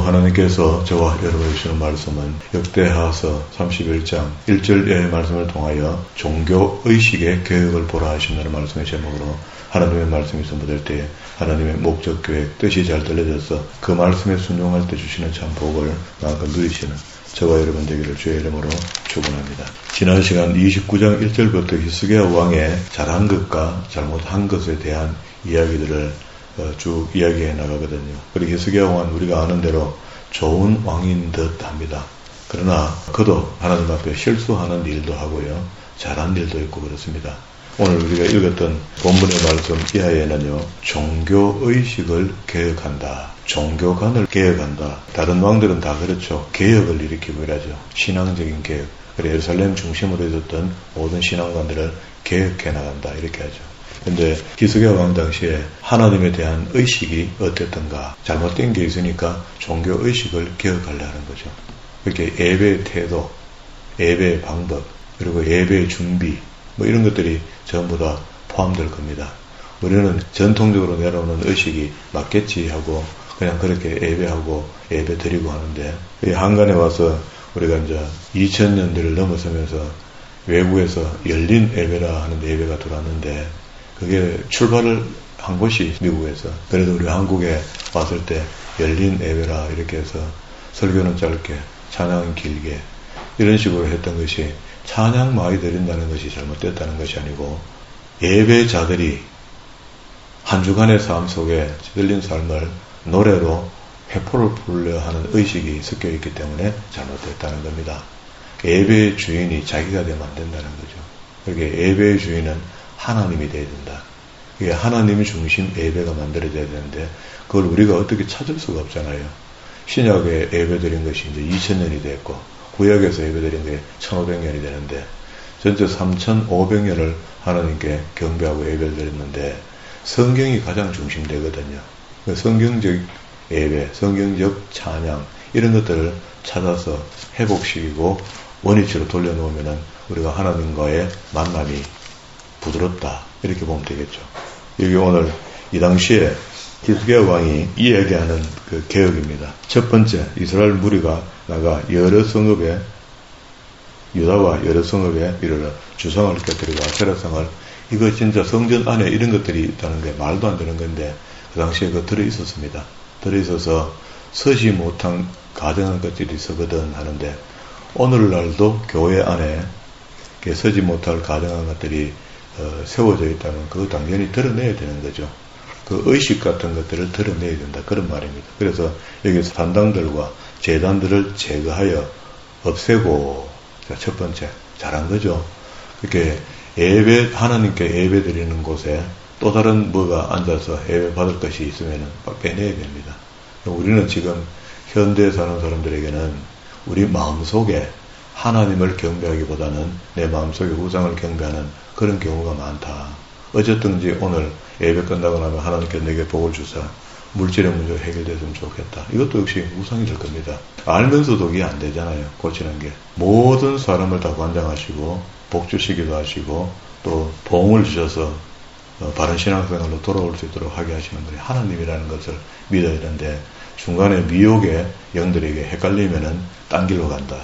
하나님께서 저와 여러분에게 주시는 말씀은 역대하서 31장 1절의 말씀을 통하여 종교의식의 교육을 보라 하신다는 말씀의 제목으로 하나님의 말씀이 선포될 때 하나님의 목적 계획 뜻이 잘 들려져서 그 말씀에 순종할 때 주시는 참 복을 마음껏 누리시는 저와 여러분 되기를 주의 이름으로 축원합니다. 지난 시간 29장 1절부터 히스기야 왕의 잘한 것과 잘못한 것에 대한 이야기들을 쭉 이야기해 나가거든요. 그리고 히스기야 왕은 우리가 아는 대로 좋은 왕인 듯 합니다. 그러나 그도 하나님 앞에 실수하는 일도 하고요. 잘한 일도 있고 그렇습니다. 오늘 우리가 읽었던 본문의 말씀 이하에는요. 종교의식을 개혁한다. 종교관을 개혁한다. 다른 왕들은 다 그렇죠. 개혁을 일으키고 이러죠. 신앙적인 개혁. 그래 예루살렘 중심으로 있었던 모든 신앙관들을 개혁해 나간다. 이렇게 하죠. 근데 히스기야 왕 당시에 하나님에 대한 의식이 어땠던가 잘못된 게 있으니까 종교의식을 개혁하려는 거죠. 이렇게 예배의 태도, 예배의 방법, 그리고 예배의 준비 뭐 이런 것들이 전부 다 포함될 겁니다. 우리는 전통적으로 내려오는 의식이 맞겠지 하고 그냥 그렇게 예배하고 예배 드리고 하는데 이 한간에 와서 우리가 이제 2000년대를 넘어서면서 외국에서 열린 예배라 하는 예배가 들어왔는데 그게 출발을 한 곳이 미국에서 그래도 우리 한국에 왔을 때 열린 예배라 이렇게 해서 설교는 짧게 찬양은 길게 이런 식으로 했던 것이 찬양 많이 드린다는 것이 잘못됐다는 것이 아니고 예배자들이 한 주간의 삶 속에 들린 삶을 노래로 회포를 풀려 하는 의식이 섞여 있기 때문에 잘못됐다는 겁니다. 예배의 주인이 자기가 되면 안 된다는 거죠. 그렇게 예배의 주인은 하나님이 되어야 된다. 이게 하나님 중심 예배가 만들어져야 되는데 그걸 우리가 어떻게 찾을 수가 없잖아요. 신약에 예배드린 것이 이제 2000년이 됐고 구약에서 예배드린 게 1500년이 되는데 전체 3500년을 하나님께 경배하고 예배를 드렸는데 성경이 가장 중심되거든요. 성경적 예배, 성경적 찬양 이런 것들을 찾아서 회복시키고 원위치로 돌려놓으면 우리가 하나님과의 만남이 부드럽다 이렇게 보면 되겠죠. 여기 오늘 이 당시에 히스기야 왕이 이야기하는 그 개혁입니다. 첫 번째 이스라엘 무리가 나가 여러 성읍에 유다와 여러 성읍에 이르러 주상을 깨뜨리고 아세라상을 이거 진짜 성전 안에 이런 것들이 있다는 게 말도 안 되는 건데 그 당시에 그거 들어있었습니다. 들어있어서 서지 못한 가정한 것들이 있었거든 하는데 오늘날도 교회 안에 서지 못할 가정한 것들이 세워져 있다면 그거 당연히 드러내야 되는 거죠. 그 의식 같은 것들을 드러내야 된다. 그런 말입니다. 그래서 여기서 산당들과 제단들을 제거하여 없애고 첫 번째 잘한 거죠. 그렇게 예배 하나님께 예배 드리는 곳에 또 다른 뭐가 앉아서 예배 받을 것이 있으면 빼내야 됩니다. 우리는 지금 현대에 사는 사람들에게는 우리 마음속에 하나님을 경배하기보다는 내 마음속에 우상을 경배하는 그런 경우가 많다. 어쨌든지 오늘 예배 끝나고 나면 하나님께 내게 복을 주사 물질의 문제가 해결됐으면 좋겠다. 이것도 역시 우상이 될 겁니다. 알면서도 이게 안 되잖아요. 고치는 게. 모든 사람을 다 관장하시고 복 주시기도 하시고 또 보응을 주셔서 바른 신앙생활로 돌아올 수 있도록 하게 하시는 분이 하나님이라는 것을 믿어야 되는데 중간에 미혹의 영들에게 헷갈리면은 딴 길로 간다.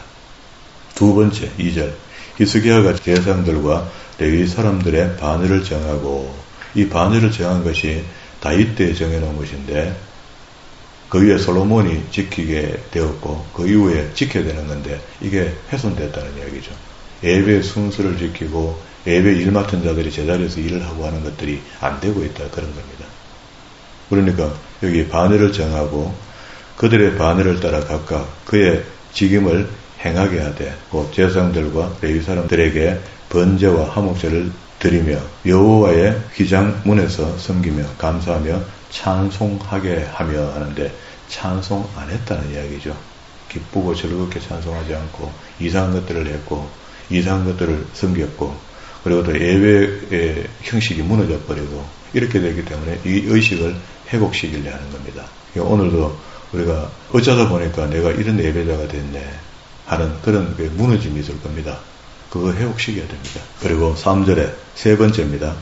두 번째 2절 히스기야가 제사장들과 레위 사람들의 반열을 정하고 이 반열을 정한 것이 다윗 때 정해놓은 것인데 그 위에 솔로몬이 지키게 되었고 그 이후에 지켜야 되는 건데 이게 훼손됐다는 이야기죠. 예배 순서를 지키고 예배 일 맡은 자들이 제자리에서 일을 하고 하는 것들이 안 되고 있다 그런 겁니다. 그러니까 여기 반열을 정하고 그들의 반열을 따라 각각 그의 직임을 행하게 하되 곧 제사장들과 레위 사람들에게 번제와 화목제를 드리며 여호와의 휘장 문에서 섬기며 감사하며 찬송하게 하며 하는데 찬송 안 했다는 이야기죠. 기쁘고 즐겁게 찬송하지 않고 이상한 것들을 했고 이상한 것들을 섬겼고 그리고 또 예배의 형식이 무너져 버리고 이렇게 되기 때문에 이 의식을 회복시키려 하는 겁니다. 오늘도 우리가 어쩌다 보니까 내가 이런 예배자가 됐네 하는 그런 무너짐이 있을 겁니다. 그거 회복시켜야 됩니다. 그리고 3절에 세 번째입니다.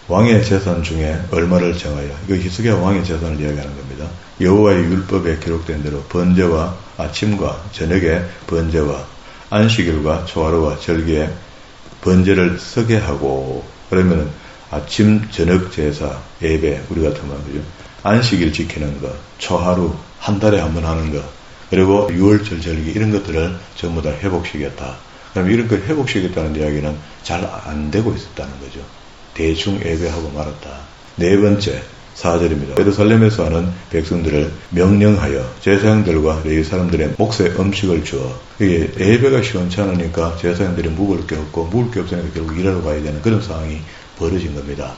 왕의 재산 중에 얼마를 정하여, 이거 히스기야 왕의 재산을 이야기하는 겁니다. 여호와의 율법에 기록된 대로 번제와 아침과 저녁에 번제와 안식일과 초하루와 절기에 번제를 서게 하고, 그러면은 아침 저녁 제사 예배 우리 같으면 그죠? 안식일 지키는 것, 초하루 한 달에 한 번 하는 것, 그리고 6월절 절기 이런 것들을 전부 다 회복시켰다. 그럼 이런 걸 회복시켰다는 이야기는 잘 안 되고 있었다는 거죠. 대충 예배하고 말았다. 네 번째 4절입니다. 예루살렘에서 하는 백성들을 명령하여 제사장들과 레위 사람들의 몫에 음식을 주어, 이게 예배가 시원치 않으니까 제사장들이 묵을 게 없고 묵을 게 없으니까 결국 일하러 가야 되는 그런 상황이 벌어진 겁니다.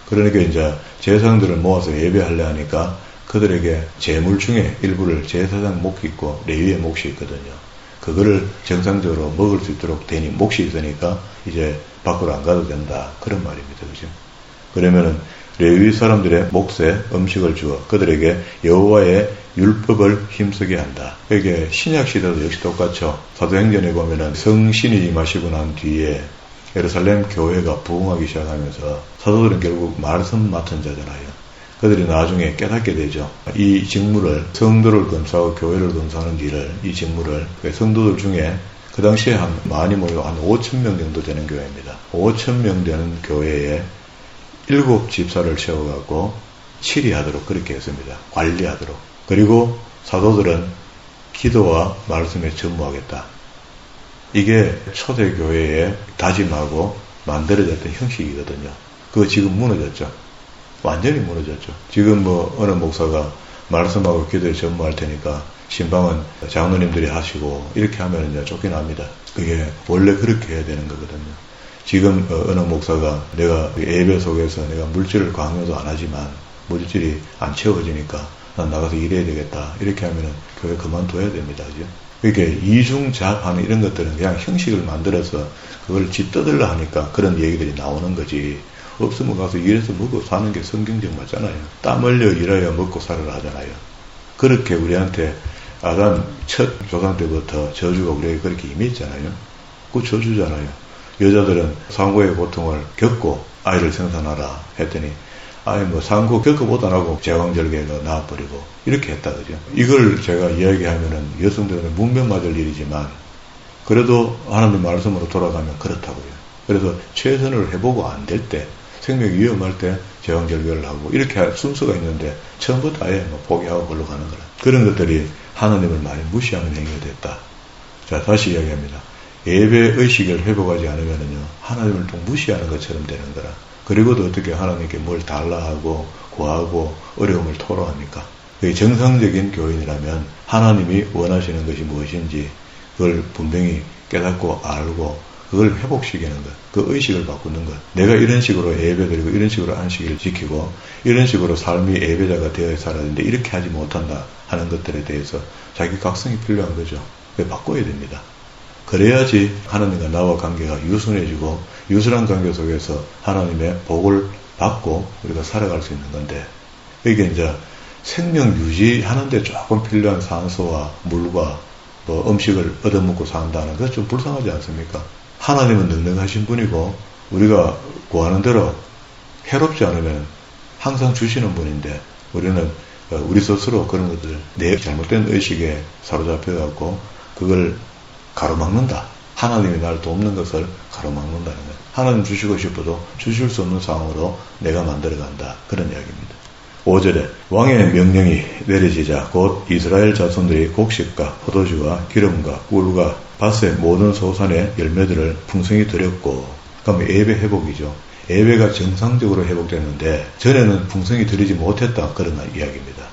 그러니까 이제 제사장들을 모아서 예배하려 하니까 그들에게 제물 중에 일부를 제사장 몫이 있고 레위의 몫이 있거든요. 그거를 정상적으로 먹을 수 있도록 되니 몫이 있으니까 이제 밖으로 안 가도 된다. 그런 말입니다. 그죠? 그러면은 레위 사람들의 몫에 음식을 주어 그들에게 여호와의 율법을 힘쓰게 한다. 이게 신약 시대도 역시 똑같죠. 사도행전에 보면은 성신이 임하시고 난 뒤에 예루살렘 교회가 부흥하기 시작하면서 사도들은 결국 말씀 맡은 자잖아요. 그들이 나중에 깨닫게 되죠. 이 직무를, 성도를 검사하고 교회를 검사하는 일을, 이 직무를 성도들 중에 그 당시에 많이 모여 한 5,000명 정도 되는 교회입니다. 5,000명 되는 교회에 7 집사를 세워갖고 치리하도록 그렇게 했습니다. 관리하도록. 그리고 사도들은 기도와 말씀에 전무하겠다. 이게 초대교회에 다짐하고 만들어졌던 형식이거든요. 그거 지금 무너졌죠. 완전히 무너졌죠. 지금 어느 목사가 말씀하고 기도에 전무할 테니까 신방은 장로님들이 하시고 이렇게 하면 이제 쫓겨납니다. 그게 원래 그렇게 해야 되는 거거든요. 지금 어느 목사가 내가 예배 속에서 내가 물질을 강요도 안 하지만 물질이 안 채워지니까 난 나가서 일해야 되겠다. 이렇게 하면은 교회 그만둬야 됩니다. 그죠? 이렇게 이중잡하는 이런 것들은 그냥 형식을 만들어서 그걸 쥐떠들려 하니까 그런 얘기들이 나오는 거지. 없으면 가서 일해서 먹고 사는 게 성경적 맞잖아요. 땀 흘려 일하여 먹고 살아라 하잖아요. 그렇게 우리한테 아담 첫 조상 때부터 저주가 우리에게 그렇게 임했잖아요. 그 저주잖아요. 여자들은 상고의 고통을 겪고 아이를 생산하라 했더니 아예 상고 겪어 못하고 제왕절개가 나와버리고 이렇게 했다 그죠. 이걸 제가 이야기하면은 여성들은 문명 맞을 일이지만 그래도 하나님 말씀으로 돌아가면 그렇다고요. 그래서 최선을 해보고 안 될 때 생명이 위험할 때 제왕절개를 하고 이렇게 할 순서가 있는데 처음부터 아예 포기하고 걸로 가는 거라. 그런 것들이 하나님을 많이 무시하는 행위가 됐다. 자, 다시 이야기합니다. 예배 의식을 회복하지 않으면은요 하나님을 또 무시하는 것처럼 되는 거라. 그리고도 어떻게 하나님께 뭘 달라 하고 구하고 어려움을 토로합니까? 정상적인 교인이라면 하나님이 원하시는 것이 무엇인지 그걸 분명히 깨닫고 알고 그걸 회복시키는 것, 그 의식을 바꾸는 것. 내가 이런 식으로 예배드리고 이런 식으로 안식일을 지키고 이런 식으로 삶이 예배자가 되어 살아야 되는데 이렇게 하지 못한다 하는 것들에 대해서 자기 각성이 필요한 거죠. 바꿔야 됩니다. 그래야지 하나님과 나와 관계가 유순해지고 유순한 관계 속에서 하나님의 복을 받고 우리가 살아갈 수 있는 건데 이게 이제 생명 유지하는데 조금 필요한 산소와 물과 음식을 얻어먹고 산다는 것 좀 불쌍하지 않습니까? 하나님은 능력하신 분이고 우리가 구하는 대로 해롭지 않으면 항상 주시는 분인데 우리는 우리 스스로 그런 것들 내 잘못된 의식에 사로잡혀갖고 그걸 가로막는다. 하나님이 나를 돕는 것을 가로막는다는 것. 하나님 주시고 싶어도 주실 수 없는 상황으로 내가 만들어간다. 그런 이야기입니다. 5절에 왕의 명령이 내려지자 곧 이스라엘 자손들이 곡식과 포도주와 기름과 꿀과 밭의 모든 소산의 열매들을 풍성히 드렸고, 그러면 예배 회복이죠. 예배가 정상적으로 회복됐는데 전에는 풍성히 드리지 못했다. 그런 이야기입니다.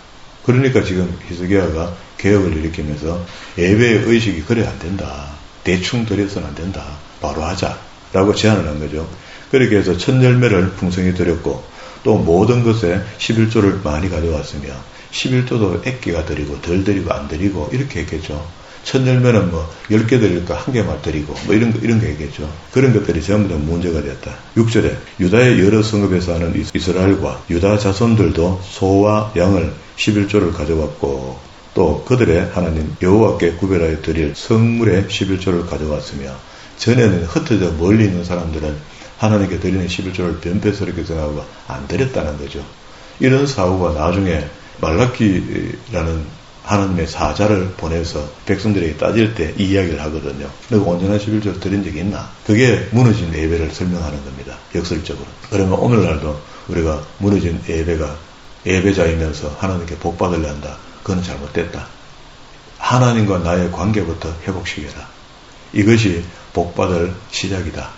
그러니까 지금 히스기야가 개혁을 일으키면서 예배의 의식이 그래 안 된다. 대충 드려서는 안 된다. 바로 하자라고 제안을 한 거죠. 그렇게 해서 첫 열매를 풍성히 드렸고 또 모든 것에 11조를 많이 가져왔으며 11조도 액기가 드리고 덜 드리고 안 드리고 이렇게 했겠죠. 첫 열매는 10개 드릴까 1개만 드리고 이런 거 했겠죠. 그런 것들이 전부 다 문제가 됐다. 6절에 유다의 여러 성읍에서 하는 이스라엘과 유다 자손들도 소와 양을 11조를 가져왔고 또 그들의 하나님 여호와께 구별하여 드릴 성물의 11조를 가져왔으며 전에는 흩어져 멀리 있는 사람들은 하나님께 드리는 11조를 변폐스럽게 생각하고 안 드렸다는 거죠. 이런 사고가 나중에 말라기라는 하나님의 사자를 보내서 백성들에게 따질 때 이 이야기를 하거든요. 너가 온전한 11조를 드린 적이 있나? 그게 무너진 예배를 설명하는 겁니다. 역설적으로. 그러면 오늘날도 우리가 무너진 예배가 예배자이면서 하나님께 복 받으려 한다. 그건 잘못됐다. 하나님과 나의 관계부터 회복시켜라. 이것이 복받을 시작이다.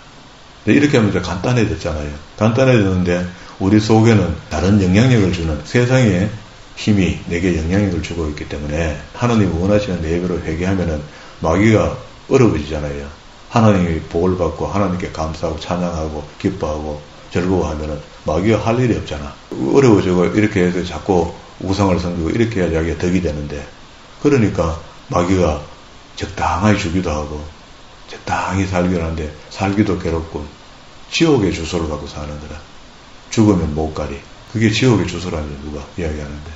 이렇게 하면 이제 간단해졌잖아요. 간단해졌는데 우리 속에는 다른 영향력을 주는 세상의 힘이 내게 영향력을 주고 있기 때문에 하나님이 원하시는 예배로 회개하면은 마귀가 어려워지잖아요. 하나님이 복을 받고 하나님께 감사하고 찬양하고 기뻐하고 즐거워하면은 마귀가 할 일이 없잖아. 어려워지고 이렇게 해서 자꾸 우상을 섬기고 이렇게 해야 자기가 덕이 되는데, 그러니까 마귀가 적당히 주기도 하고 적당히 살기를 하는데 살기도 괴롭고 지옥의 주소를 갖고 사는 거다. 죽으면 못가리. 그게 지옥의 주소라는 누가 이야기하는데,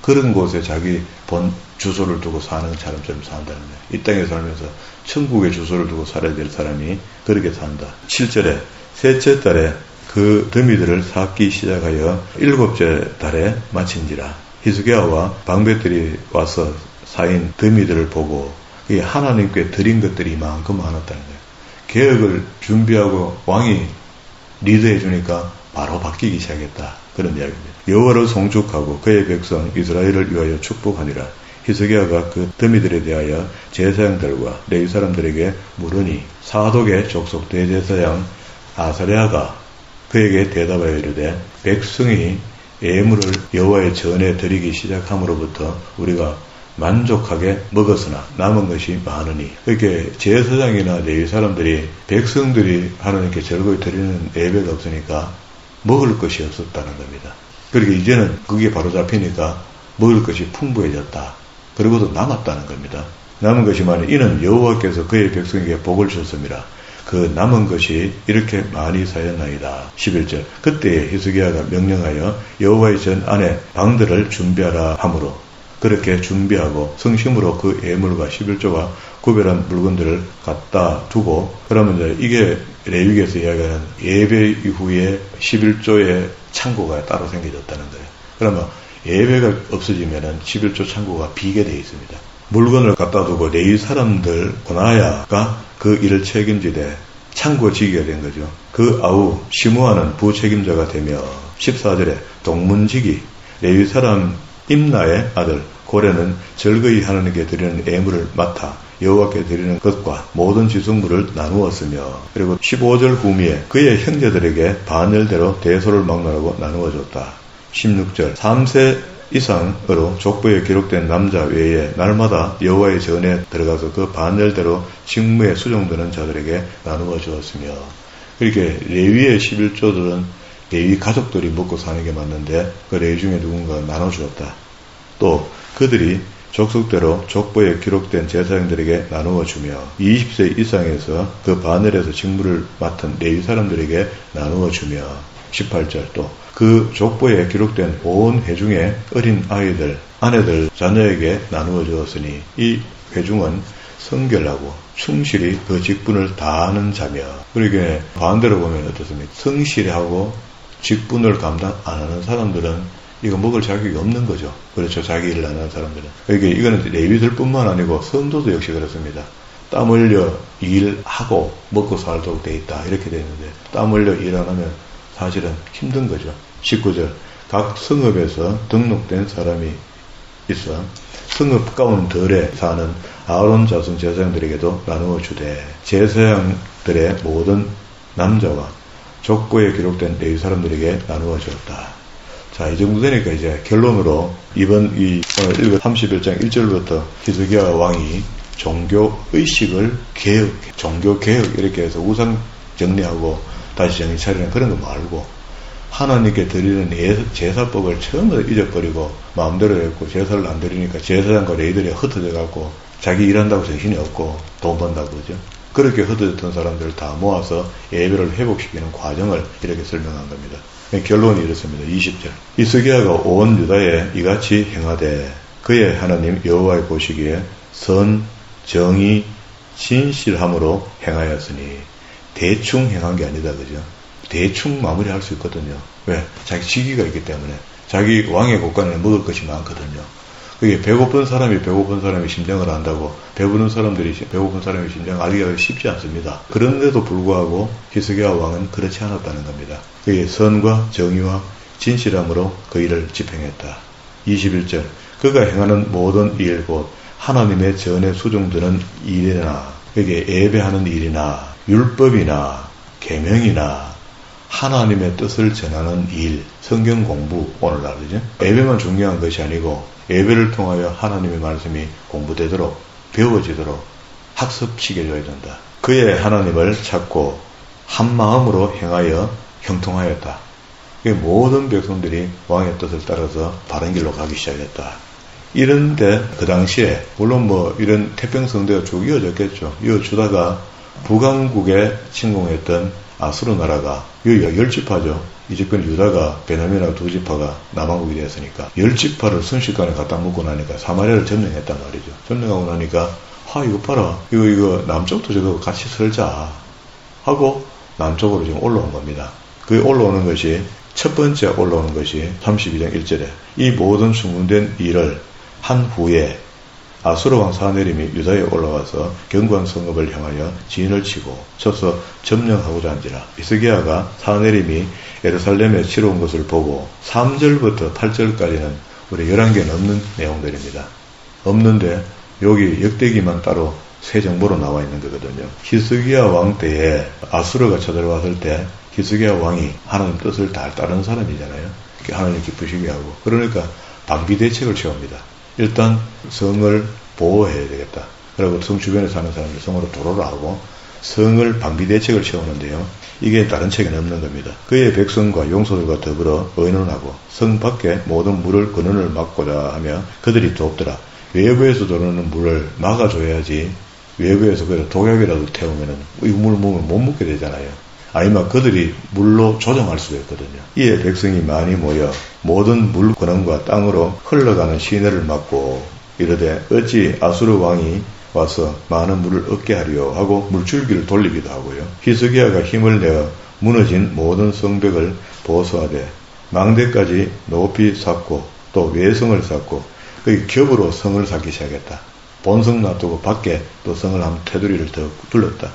그런 곳에 자기 본 주소를 두고 사는 사람처럼 산다는 거예요. 이 땅에 살면서 천국의 주소를 두고 살아야 될 사람이 그렇게 산다. 7절에 셋째 달에 그 더미들을 쌓기 시작하여 7째 달에 마친지라. 히스기야와 방백들이 와서 쌓인 더미들을 보고 그게 하나님께 드린 것들이 이만큼 많았다는 거예요. 개혁을 준비하고 왕이 리드해 주니까 바로 바뀌기 시작했다. 그런 이야기입니다. 여호와를 송축하고 그의 백성 이스라엘을 위하여 축복하니라. 히스기야가 그 더미들에 대하여 제사장들과 레위 사람들에게 물으니 사독의 족속 대제사장 아사랴가 그에게 대답하여 이르되 백성이 예물을 여호와의 전에 드리기 시작함으로부터 우리가 만족하게 먹었으나 남은 것이 많으니. 이렇게 제사장이나 레위 사람들이 백성들이 하나님께 즐거이 드리는 예배가 없으니까 먹을 것이 없었다는 겁니다. 그러니까 이제는 그게 바로 잡히니까 먹을 것이 풍부해졌다. 그리고도 남았다는 겁니다. 남은 것이 많으니 이는 여호와께서 그의 백성에게 복을 주셨습니다. 그 남은 것이 이렇게 많이 쌓였나이다. 11절 그때에 히스기야가 명령하여 여호와의 전 안에 방들을 준비하라 하므로 그렇게 준비하고 성심으로 그 예물과 11조가 구별한 물건들을 갖다 두고, 그러면 이제 이게 레위기에서 이야기하는 예배 이후에 11조의 창고가 따로 생겨졌다는 거예요. 그러면 예배가 없어지면은 11조 창고가 비게 되어 있습니다. 물건을 갖다 두고 레위 사람들 고나야가 그 일을 책임지되 창고 지기가 된 거죠. 그 아우 시므아는 부책임자가 되며 14절에 동문지기 레위 사람 임나의 아들 고레는 즐거이 하나님께 드리는 예물을 맡아 여호와께 드리는 것과 모든 지속물을 나누었으며, 그리고 15절 후미에 그의 형제들에게 반열대로 대소를 막론하고 나누어줬다. 16절 3세 이상으로 족보에 기록된 남자 외에 날마다 여호와의 전에 들어가서 그 반열대로 직무에 수종되는 자들에게 나누어 주었으며, 이렇게 레위의 11조들은 레위 가족들이 먹고 사는 게 맞는데 그 레위 중에 누군가가 나눠주었다. 또 그들이 족속대로 족보에 기록된 제사장들에게 나누어 주며 20세 이상에서 그 반열에서 직무를 맡은 레위 사람들에게 나누어 주며 18절 또 그 족보에 기록된 온 회중의 어린 아이들, 아내들, 자녀에게 나누어 주었으니 이 회중은 성결하고 충실히 그 직분을 다하는 자며. 그러게 반대로 보면 어떻습니까? 성실하고 직분을 감당 안 하는 사람들은 이거 먹을 자격이 없는 거죠. 그렇죠. 자기 일을 안 하는 사람들은. 그러니까 이거는 레위들뿐만 아니고 성도도 역시 그렇습니다. 땀 흘려 일하고 먹고 살도록 돼 있다. 이렇게 돼 있는데 땀 흘려 일 안 하면 사실은 힘든 거죠. 19절 각 성읍에서 등록된 사람이 있어 성읍 가운데에 사는 아론 자손 제사장들에게도 나누어 주되 제사장들의 모든 남자와 족보에 기록된 레위 사람들에게 나누어 주었다. 자, 이 정도 되니까 이제 결론으로 이번 이 오늘 31장 1절부터 히스기야 왕이 종교의식을 종교개혁 이렇게 해서 우상 정리하고 다시 정신 차리는 그런 거 말고 하나님께 드리는 제사법을 처음부터 잊어버리고 마음대로 했고 제사를 안 드리니까 제사장과 레위들이 흩어져 갖고 자기 일한다고 정신이 없고 돈 번다고 그러죠. 그렇게 흩어졌던 사람들을 다 모아서 예배를 회복시키는 과정을 이렇게 설명한 겁니다. 결론이 이렇습니다. 20절 히스기야가 온 유다에 이같이 행하되 그의 하나님 여호와의 보시기에 선, 정의, 진실함으로 행하였으니 대충 행한 게 아니다. 그죠? 대충 마무리할 수 있거든요. 왜? 자기 직위가 있기 때문에. 자기 왕의 곳간에 먹을 것이 많거든요. 그게 배고픈 사람이 심정을 안다고 배부른 사람들이 배고픈 사람의 심정을 알기가 쉽지 않습니다. 그런데도 불구하고 히스기야 왕은 그렇지 않았다는 겁니다. 그게 선과 정의와 진실함으로 그 일을 집행했다. 21절 그가 행하는 모든 일 곧 하나님의 전에 수종드는 일이나 그게 예배하는 일이나 율법이나 계명이나 하나님의 뜻을 전하는 일, 성경 공부, 오늘날 그죠? 예배만 중요한 것이 아니고 예배를 통하여 하나님의 말씀이 공부되도록 배워지도록 학습시켜줘야 된다. 그의 하나님을 찾고 한 마음으로 행하여 형통하였다. 모든 백성들이 왕의 뜻을 따라서 바른 길로 가기 시작했다. 이런데 그 당시에 물론 이런 태평성대가 쭉 이어졌겠죠. 이어주다가 북왕국에 침공했던 아수르 나라가 여기가 10지파죠. 이집권 유다가 베냐민하고 2지파가 남왕국이 되었으니까 10지파를 순식간에 갖다 묶고 나니까 사마리아를 점령했단 말이죠. 점령하고 나니까 이거 봐라. 이거 남쪽도 저거 같이 설자 하고 남쪽으로 지금 올라온 겁니다. 그 올라오는 것이 첫 번째 올라오는 것이 32장 1절에 이 모든 순군된 일을 한 후에 아수르 왕 사네림이 유다에 올라와서 견고한 성읍을 향하여 진을 치고 쳐서 점령하고자 한지라. 히스기야가 사네림이 예루살렘에 치러 온 것을 보고 3절부터 8절까지는 우리 11개 넘는 내용들입니다. 없는데 여기 역대기만 따로 새 정보로 나와 있는 거거든요. 히스기야 왕 때에 아수르가 쳐들어왔을 때 히스기야 왕이 하나님 뜻을 다 따르는 사람이잖아요. 하나님 기쁘시게 하고. 그러니까 방비 대책을 세웁니다. 일단 성을 보호해야 되겠다. 그리고 성 주변에 사는 사람들 성으로 도로를 하고 성을 방비 대책을 세우는데요. 이게 다른 책에는 없는 겁니다. 그의 백성과 용사들과 더불어 의논하고 성 밖에 모든 물을 근원을 막고자 하며 그들이 돕더라. 외부에서 들어오는 물을 막아줘야지 외부에서 그래도 독약이라도 태우면은 이 물 먹으면 못 먹게 되잖아요. 아니면 그들이 물로 조정할 수가 있거든요. 이에 백성이 많이 모여 모든 물 근원과 땅으로 흘러가는 시내를 막고 이르되 어찌 아수르 왕이 와서 많은 물을 얻게 하리요 하고 물줄기를 돌리기도 하고요. 히스기야가 힘을 내어 무너진 모든 성벽을 보수하되 망대까지 높이 쌓고 또 외성을 쌓고 그 겹으로 성을 쌓기 시작했다. 본성 놔두고 밖에 또 성을 한 테두리를 더 둘렀다.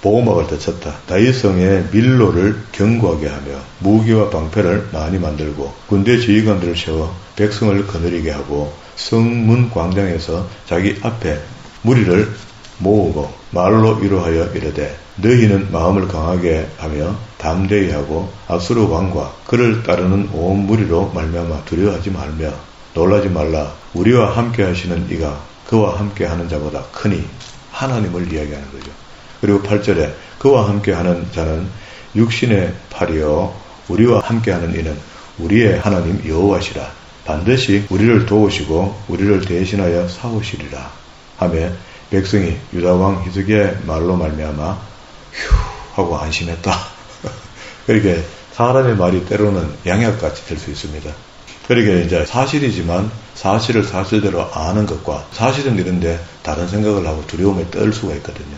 보호막을 더 쳤다. 다윗성에 밀로를 견고하게 하며 무기와 방패를 많이 만들고 군대 지휘관들을 세워 백성을 거느리게 하고 성문 광장에서 자기 앞에 무리를 모으고 말로 위로하여 이르되 너희는 마음을 강하게 하며 담대히 하고 아수르 왕과 그를 따르는 온 무리로 말미암아 두려워하지 말며 놀라지 말라. 우리와 함께 하시는 이가 그와 함께 하는 자보다 크니 하나님을 이야기하는 거죠. 그리고 8절에 그와 함께하는 자는 육신의 팔이요 우리와 함께하는 이는 우리의 하나님 여호와시라. 반드시 우리를 도우시고 우리를 대신하여 싸우시리라 하며 백성이 유다왕 히스기야의 말로 말미암아 휴 하고 안심했다. 그렇게 사람의 말이 때로는 양약같이 될 수 있습니다. 그러니까 이제 사실이지만 사실을 사실대로 아는 것과 사실은 이런데 다른 생각을 하고 두려움에 떨 수가 있거든요.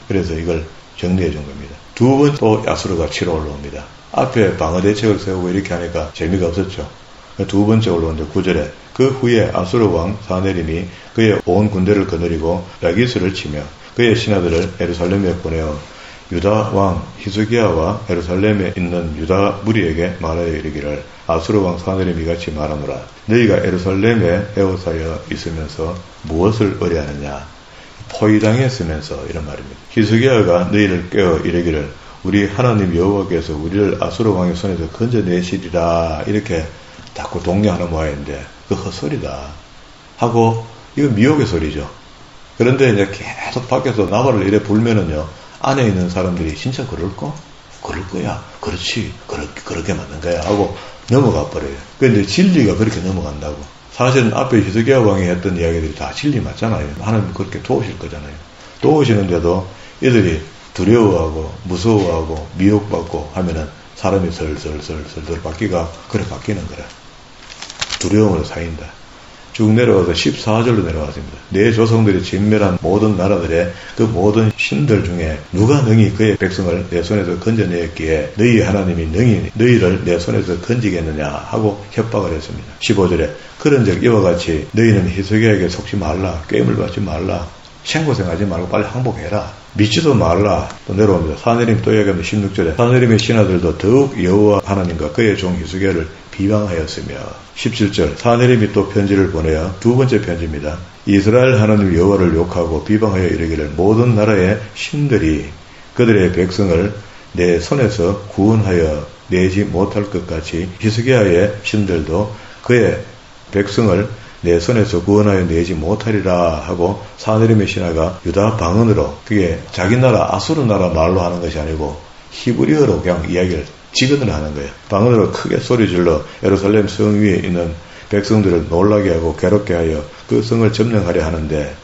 그래서 이걸 정리해 준 겁니다. 두 번 또 아수르가 치러 올라옵니다. 앞에 방어 대책을 세우고 이렇게 하니까 재미가 없었죠. 두 번째 올라오는데 9절에 그 후에 아수르 왕 사네림이 그의 온 군대를 거느리고 라기스를 치며 그의 신하들을 예루살렘에 보내어 유다 왕 히스기야와 예루살렘에 있는 유다 무리에게 말하여 이르기를 아수르 왕 사네림이 같이 말하노라. 너희가 예루살렘에 에워싸여 있으면서 무엇을 의뢰하느냐. 포위당했으면서 이런 말입니다. 히스기야가 너희를 깨어 이르기를 우리 하나님 여호와께서 우리를 아수르 왕의 손에서 건져내시리라 이렇게 자꾸 독려하는 모양인데 그 헛소리다 하고 이거 미혹의 소리죠. 그런데 이제 계속 밖에서 나발을 이래 불면은요 안에 있는 사람들이 진짜 그럴까? 그럴 거야. 그렇지. 그렇게 맞는 거야 하고 넘어가 버려요. 그런데 진리가 그렇게 넘어간다고. 사실은 앞에 히스기야 왕이 했던 이야기들이 다 진리 맞잖아요. 하나님 그렇게 도우실 거잖아요. 도우시는데도 이들이 두려워하고 무서워하고 미혹받고 하면은 사람이 슬슬 바뀌가 그래 바뀌는 거라. 두려움으로 쌓인다. 쭉 내려와서 14절로 내려왔습니다. 내 조상들이 진멸한 모든 나라들의 그 모든 신들 중에 누가 능히 그의 백성을 내 손에서 건져내었기에 너희 하나님이 능히 너희를 내 손에서 건지겠느냐 하고 협박을 했습니다. 15절에 그런즉 이와 같이 너희는 히스기야에게 속지 말라, 꾀임을 받지 말라, 생고생하지 말고 빨리 항복해라, 믿지도 말라. 또 내려옵니다. 사내림 또 이야기하면 16절에 사내림의 신하들도 더욱 여호와 하나님과 그의 종 히스기야를 비방하였으며 17절 사내림이 또 편지를 보내어 두 번째 편지입니다. 이스라엘 하나님 여호와를 욕하고 비방하여 이르기를 모든 나라의 신들이 그들의 백성을 내 손에서 구원하여 내지 못할 것 같이 히스기야의 신들도 그의 백성을 내 손에서 구원하여 내지 못하리라 하고 사내림의 신하가 유다 방언으로, 그게 자기 나라 아수르 나라 말로 하는 것이 아니고 히브리어로 그냥 이야기를 지근을 하는 거예요. 방언으로 크게 소리질러 예루살렘 성 위에 있는 백성들을 놀라게 하고 괴롭게 하여 그 성을 점령하려 하는데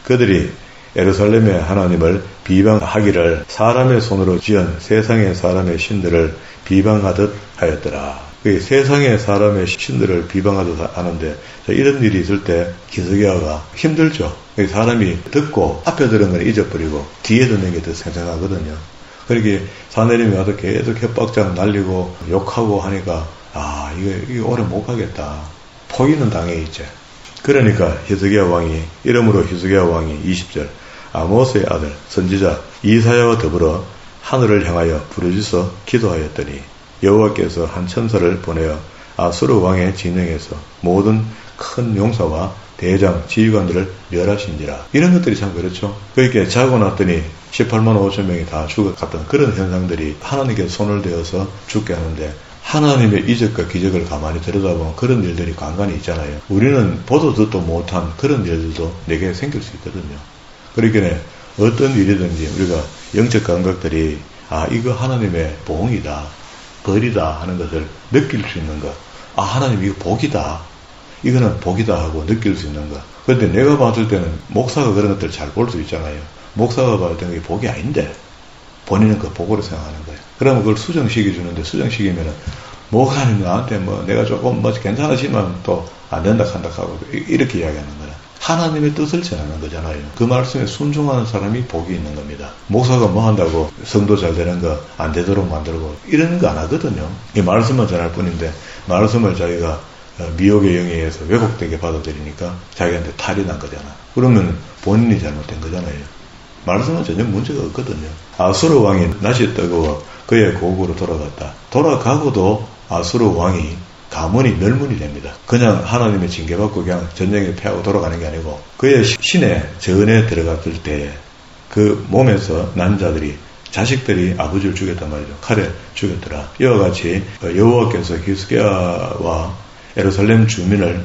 그들이 예루살렘의 하나님을 비방하기를 사람의 손으로 지은 세상의 사람의 신들을 비방하듯 하였더라. 그 세상의 사람의 신들을 비방하듯 하는데 이런 일이 있을 때 히스기야가 힘들죠. 사람이 듣고 앞에 들은 건 잊어버리고 뒤에 듣는 게 더 생생하거든요. 그렇게 사내림이 와서 계속 협박장 날리고 욕하고 하니까 이거 오래 못 가겠다. 포기는 당해 있지. 그러니까 히스기야 왕이 이러므로 히스기야 왕이 20절 아모스의 아들 선지자 이사야와 더불어 하늘을 향하여 부르짖어 기도하였더니 여호와께서 한 천사를 보내어 아수르 왕의 진영에서 모든 큰 용사와 대장, 지휘관들을 멸하신지라. 이런 것들이 참 그렇죠. 그렇게 자고 났더니 18만 5천 명이 다 죽어갔던 그런 현상들이 하나님께 손을 대어서 죽게 하는데 하나님의 이적과 기적을 가만히 들여다보면 그런 일들이 간간히 있잖아요. 우리는 보도 듣도 못한 그런 일들도 내게 생길 수 있거든요. 그러니까 어떤 일이든지 우리가 영적 감각들이 이거 하나님의 보응이다, 벌이다 하는 것을 느낄 수 있는 것. 하나님 이거 복이다, 이거는 복이다 하고 느낄 수 있는 것. 그런데 내가 봤을 때는 목사가 그런 것들을 잘 볼 수 있잖아요. 목사가 봤을 때는 이게 복이 아닌데 본인은 그 복으로 생각하는 거예요. 그러면 그걸 수정시켜 주는데 수정시키면은 목사님 나한테 내가 조금 괜찮으시면 또 안 된다 한다 하고 이렇게 이야기하는 거예요. 하나님의 뜻을 전하는 거잖아요. 그 말씀에 순종하는 사람이 복이 있는 겁니다. 목사가 뭐 한다고 성도 잘 되는 거 안 되도록 만들고 이런 거 안 하거든요. 이 말씀만 전할 뿐인데 말씀을 자기가 미혹의 영에 의해서 왜곡되게 받아들이니까 자기한테 탈이 난 거잖아. 그러면 본인이 잘못된 거잖아요. 말씀은 전혀 문제가 없거든요. 아수르 왕이 낯이 뜨거워 그의 고국으로 돌아갔다. 돌아가고도 아수르 왕이 가문이 멸문이 됩니다. 그냥 하나님의 징계받고 그냥 전쟁에 패하고 돌아가는 게 아니고 그의 신의 전에 들어갔을 때 그 몸에서 난 자들이 자식들이 아버지를 죽였단 말이죠. 칼에 죽였더라. 이와 같이 여호와께서 히스기야와 예루살렘 주민을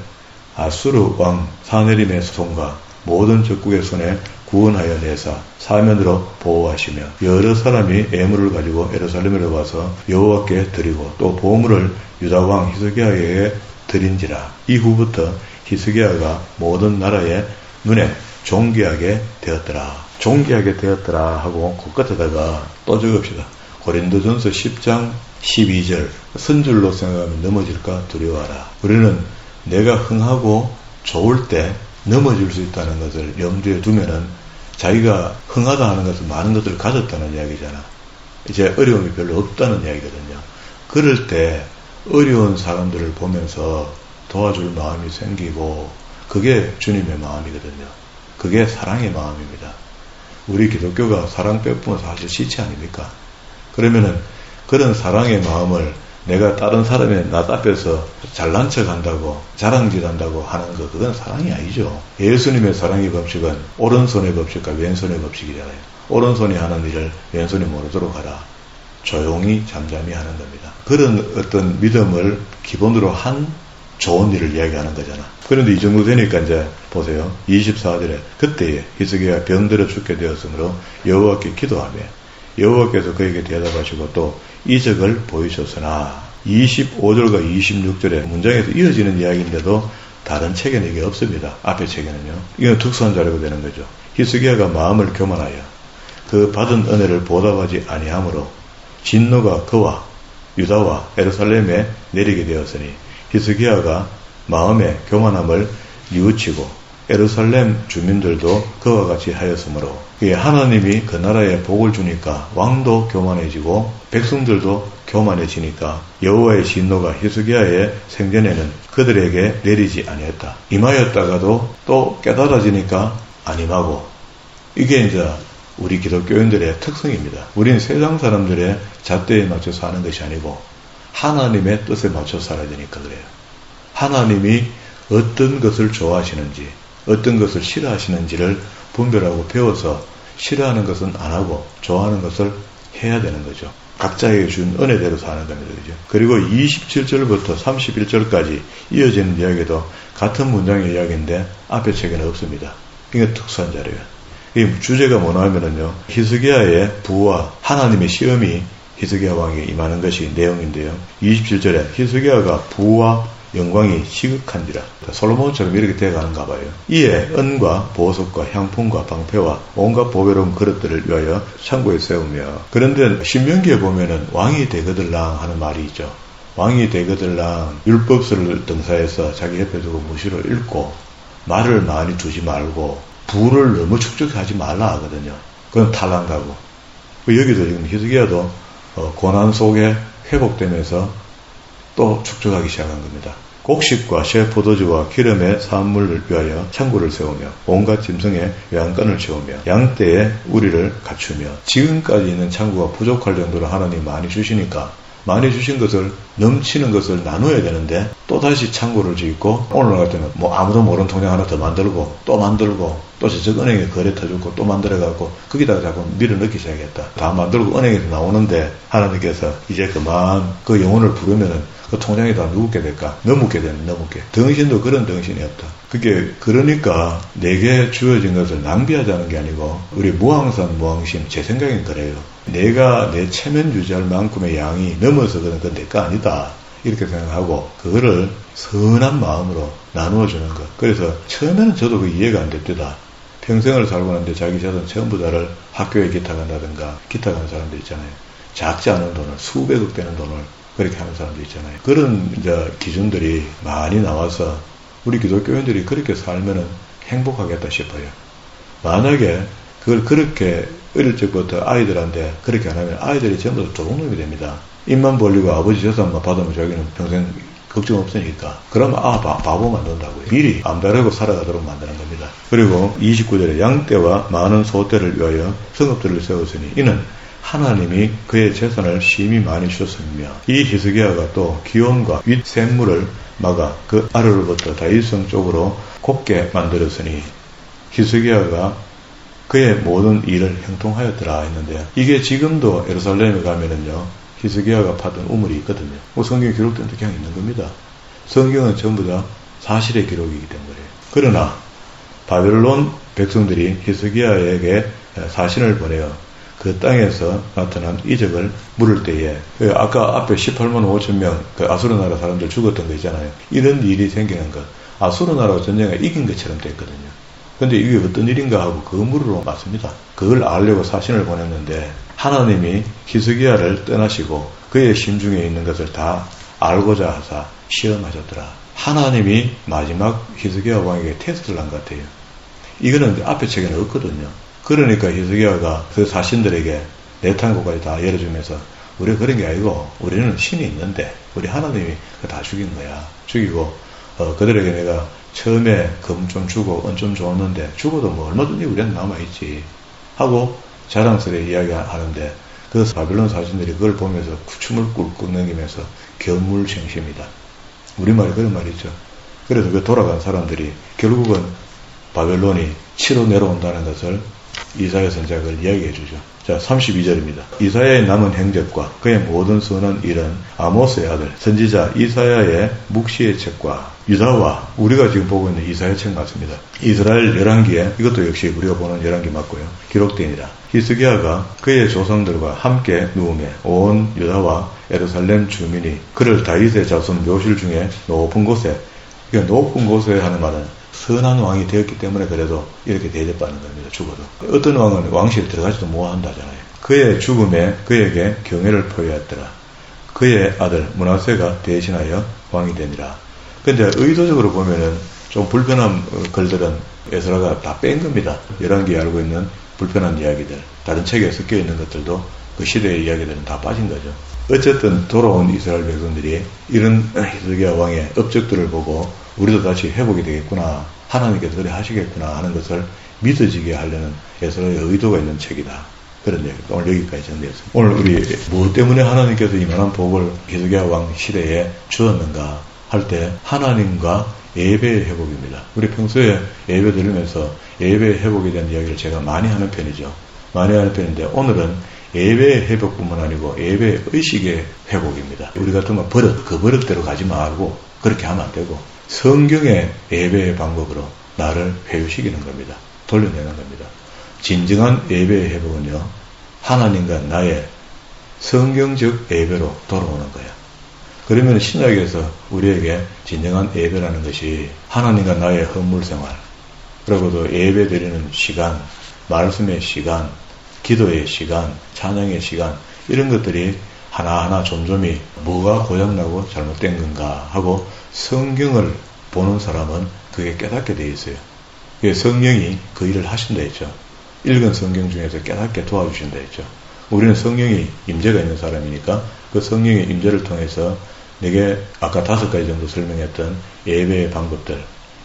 아수르 왕 사내림의 손과 모든 적국의 손에 구원하여 내사 사면으로 보호하시며 여러 사람이 예물을 가지고 예루살렘으로 와서 여호와께 드리고 또 보물을 유다 왕 히스기야에게 드린지라. 이후부터 히스기야가 모든 나라의 눈에 존귀하게 되었더라. 존귀하게 되었더라 하고 그끝에다가 또 적읍시다. 고린도전서 10장 12절 선줄로 생각하면 넘어질까 두려워하라. 우리는 내가 흥하고 좋을 때 넘어질 수 있다는 것을 염두에 두면은 자기가 흥하다 하는 것은 많은 것들을 가졌다는 이야기잖아. 이제 어려움이 별로 없다는 이야기거든요. 그럴 때 어려운 사람들을 보면서 도와줄 마음이 생기고 그게 주님의 마음이거든요. 그게 사랑의 마음입니다. 우리 기독교가 사랑 빼앗으면 사실 시체 아닙니까? 그러면은 그런 사랑의 마음을 내가 다른 사람의 낯 앞에서 잘난 척 한다고 자랑질 한다고 하는 거 그건 사랑이 아니죠. 예수님의 사랑의 법칙은 오른손의 법칙과 왼손의 법칙이잖아요. 오른손이 하는 일을 왼손이 모르도록 하라. 조용히 잠잠히 하는 겁니다. 그런 어떤 믿음을 기본으로 한 좋은 일을 이야기하는 거잖아. 그런데 이 정도 되니까 이제 보세요. 24절에 그때에 히스기야가 병들어 죽게 되었으므로 여호와께 기도하며 여호와께서 그에게 대답하시고 또 이적을 보이셨으나 25절과 26절에 문장에서 이어지는 이야기인데도 다른 책에는 이게 없습니다. 앞에 책에는요. 이건 특수한 자료가 되는 거죠. 히스기야가 마음을 교만하여 그 받은 은혜를 보답하지 아니하므로 진노가 그와 유다와 예루살렘에 내리게 되었으니 히스기야가 마음의 교만함을 뉘우치고 예루살렘 주민들도 그와 같이 하였으므로 하나님이 그 나라에 복을 주니까 왕도 교만해지고 백성들도 교만해지니까 여호와의 진노가 히스기야의 생전에는 그들에게 내리지 아니했다. 임하였다가도 또 깨달아지니까 안 임하고, 이게 이제 우리 기독교인들의 특성입니다. 우리는 세상 사람들의 잣대에 맞춰 사는 것이 아니고 하나님의 뜻에 맞춰 살아야 되니까 그래요. 하나님이 어떤 것을 좋아하시는지 어떤 것을 싫어하시는지를 분별하고 배워서 싫어하는 것은 안 하고 좋아하는 것을 해야 되는 거죠. 각자에게 준 은혜대로 사는 겁니다. 그죠? 그리고 27절부터 31절까지 이어지는 이야기도 같은 문장의 이야기인데 앞에 책에는 없습니다. 이게 특수한 자료예요. 이 주제가 뭐냐 하면은요, 히스기야의 부와 하나님의 시험이 히스기야 왕에게 임하는 것이 내용인데요. 27절에 히스기야가 부와 영광이 시극한지라. 솔로몬처럼 이렇게 돼가는가 봐요. 이에 은과 보석과 향품과 방패와 온갖 보배로운 그릇들을 위하여 창고에 세우며. 그런데 신명기에 보면은 왕이 되거들랑 하는 말이 있죠. 왕이 되거들랑 율법서를 등사해서 자기 옆에 두고 무시로 읽고 말을 많이 두지 말고 부를 너무 축적하지 말라 하거든요. 그건 탈난다고. 여기도 지금 히스기야도 고난 속에 회복되면서 또 축적하기 시작한 겁니다. 곡식과 새 포도주와 기름의 사물을 위하여 창고를 세우며 온갖 짐승의 외양간을 채우며 양떼의 우리를 갖추며. 지금까지 있는 창고가 부족할 정도로 하나님이 많이 주시니까 많이 주신 것을, 넘치는 것을 나눠야 되는데 또다시 창고를 짓고, 오늘 같은 건 뭐 아무도 모르는 통장 하나 더 만들고 또 만들고 또 저쪽 은행에 거래 터주고 또 만들어갖고 거기다가 자꾸 밀어넣기 시작했다. 다 만들고 은행에서 나오는데 하나님께서 이제 그만 그 영혼을 부르면은 그 통장에 다 누구게 될까? 너묻게 되는, 너묻게. 등신도 그런 등신이 없다. 그게, 그러니까 내게 주어진 것을 낭비하자는 게 아니고, 우리 무항산, 무항심, 제 생각엔 그래요. 내가 내 체면 유지할 만큼의 양이 넘어서 그건 내 거 아니다. 이렇게 생각하고, 그거를 선한 마음으로 나누어주는 것. 그래서 처음에는 저도 그 이해가 안 됐다. 평생을 살고 났는데 자기 자손 전부 다를 학교에 기탁한다든가, 기탁하는 사람들 있잖아요. 작지 않은 돈을, 수백억 되는 돈을 그렇게 하는 사람도 있잖아요. 그런 이제 기준들이 많이 나와서 우리 기독교인들이 그렇게 살면은 행복하겠다 싶어요. 만약에 그걸 그렇게 어릴 적부터 아이들한테 그렇게 안 하면 아이들이 전부 다 도둑놈이 됩니다. 입만 벌리고 아버지 재산만 받으면 자기는 평생 걱정 없으니까. 그러면 바보 만든다고요. 미리 안 바르고 살아가도록 만드는 겁니다. 그리고 29절에 양떼와 많은 소떼를 위하여 성읍들을 세웠으니 이는 하나님이 그의 재산을 심히 많이 주셨으며, 이 히스기야가 또 기온과 윗 샘물을 막아 그 아래로부터 다윗성 쪽으로 곱게 만들었으니 히스기야가 그의 모든 일을 형통하였더라 했는데요. 이게 지금도 예루살렘에 가면은요, 히스기야가 파던 우물이 있거든요. 성경에 기록된 데 그냥 있는 겁니다. 성경은 전부 다 사실의 기록이기 때문에. 그러나 바벨론 백성들이 히스기야에게 사신을 보내어 그 땅에서 나타난 이적을 물을 때에, 아까 앞에 18만 5천 명 그 아수르 나라 사람들 죽었던 거 있잖아요. 이런 일이 생기는 것, 아수르 나라가 전쟁에 이긴 것처럼 됐거든요. 근데 이게 어떤 일인가 하고 그 물으로 맞습니다. 그걸 알려고 사신을 보냈는데 하나님이 히스기야를 떠나시고 그의 심중에 있는 것을 다 알고자 하사 시험하셨더라. 하나님이 마지막 히스기야 왕에게 테스트를 한 것 같아요. 이거는 앞에 책에는 없거든요. 그러니까 히스기야가 그 사신들에게 내탄고까지 다 열어주면서, 우리가 그런 게 아니고 우리는 신이 있는데 우리 하나님이 다 죽인 거야. 죽이고 그들에게 내가 처음에 금 좀 주고 은 좀 줬는데 죽어도 뭐 얼마든지 우리는 남아있지 하고 자랑스레 이야기하는데, 그 바빌론 사신들이 그걸 보면서 춤을 꿀꿀 넘기면서 견물생심이다. 우리말에 그런 말이 있죠. 그래서 그 돌아간 사람들이 결국은 바벨론이 치러 내려온다는 것을 이사야 선지자가 이야기해 주죠. 자, 32절입니다. 이사야의 남은 행적과 그의 모든 선한 일은 아모스의 아들 선지자 이사야의 묵시의 책과 유다와, 우리가 지금 보고 있는 이사야 책 맞습니다. 이스라엘 열왕기에, 이것도 역시 우리가 보는 열왕기 맞고요, 기록되니라. 히스기야가 그의 조상들과 함께 누우매 온 유다와 예루살렘 주민이 그를 다윗의 자손 묘실 중에 높은 곳에, 그러니까 높은 곳에 하는 말은 선한 왕이 되었기 때문에 그래도 이렇게 대접받는 겁니다. 죽어도. 어떤 왕은 왕실에 들어가지도 못한다잖아요. 그의 죽음에 그에게 경애를 표했더라. 그의 아들 므낫세가 대신하여 왕이 되니라. 근데 의도적으로 보면은 좀 불편한 글들은 에스라가 다 뺀 겁니다. 열왕기에 알고 있는 불편한 이야기들, 다른 책에 섞여 있는 것들도 그 시대의 이야기들은 다 빠진 거죠. 어쨌든 돌아온 이스라엘 백성들이 이런 히스기야 왕의 업적들을 보고 우리도 다시 회복이 되겠구나, 하나님께서 그래 하시겠구나 하는 것을 믿어지게 하려는 에스라의 의도가 있는 책이다. 그런 얘기. 오늘 여기까지 정리했습니다. 오늘 우리 무엇 때문에 하나님께서 이만한 복을 히스기야 왕 시대에 주었는가 할 때 하나님과 예배의 회복입니다. 우리 평소에 예배 드리면서 예배의 회복에 대한 이야기를 제가 많이 하는 편이죠. 많이 하는 편인데 오늘은 예배의 회복뿐만 아니고 예배의 의식의 회복입니다. 우리 같으면 그 버릇대로 가지 말고 그렇게 하면 안 되고 성경의 예배의 방법으로 나를 회유시키는 겁니다. 돌려내는 겁니다. 진정한 예배의 회복은요, 하나님과 나의 성경적 예배로 돌아오는 거예요. 그러면 신약에서 우리에게 진정한 예배라는 것이 하나님과 나의 헌물생활, 그리고도 예배 드리는 시간, 말씀의 시간, 기도의 시간, 찬양의 시간, 이런 것들이 하나하나 점점이 뭐가 고장나고 잘못된 건가 하고 성경을 보는 사람은 그게 깨닫게 되어 있어요. 성령이 그 일을 하신다 했죠. 읽은 성경 중에서 깨닫게 도와주신다 했죠. 우리는 성령이 임재가 있는 사람이니까 그 성령의 임재를 통해서 내게 아까 5가지 정도 설명했던 예배의 방법들,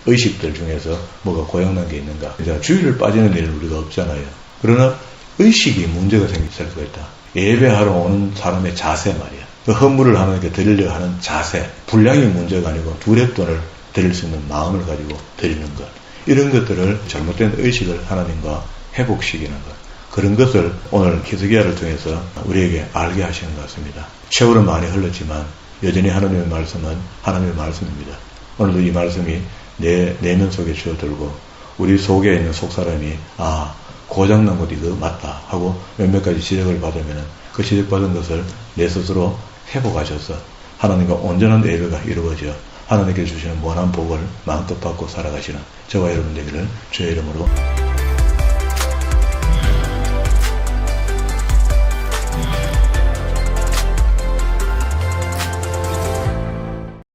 의식들 중에서 뭐가 고장난 게 있는가. 주일을 빠지는 일은 우리가 없잖아요. 그러나 의식이 문제가 생길 수가 있다. 예배하러 오는 사람의 자세 말이야. 그 헌물을 하나님께 드리려 하는 자세, 분량이 문제가 아니고 두렵돈을 드릴 수 있는 마음을 가지고 드리는 것. 이런 것들을 잘못된 의식을 하나님과 회복시키는 것. 그런 것을 오늘 히스기야를 통해서 우리에게 알게 하시는 것 같습니다. 세월은 많이 흘렀지만 여전히 하나님의 말씀은 하나님의 말씀입니다. 오늘도 이 말씀이 내 내면 속에 주어들고 우리 속에 있는 속사람이 고장난 것 이거 맞다 하고 몇몇 가지 지적을 받으면 그 지적받은 것을 내 스스로 회복하셔서 하나님과 온전한 예배가 이루어져 하나님께 주시는 무한한 복을 마음껏 받고 살아가시는 저와 여러분 되기를 주의 이름으로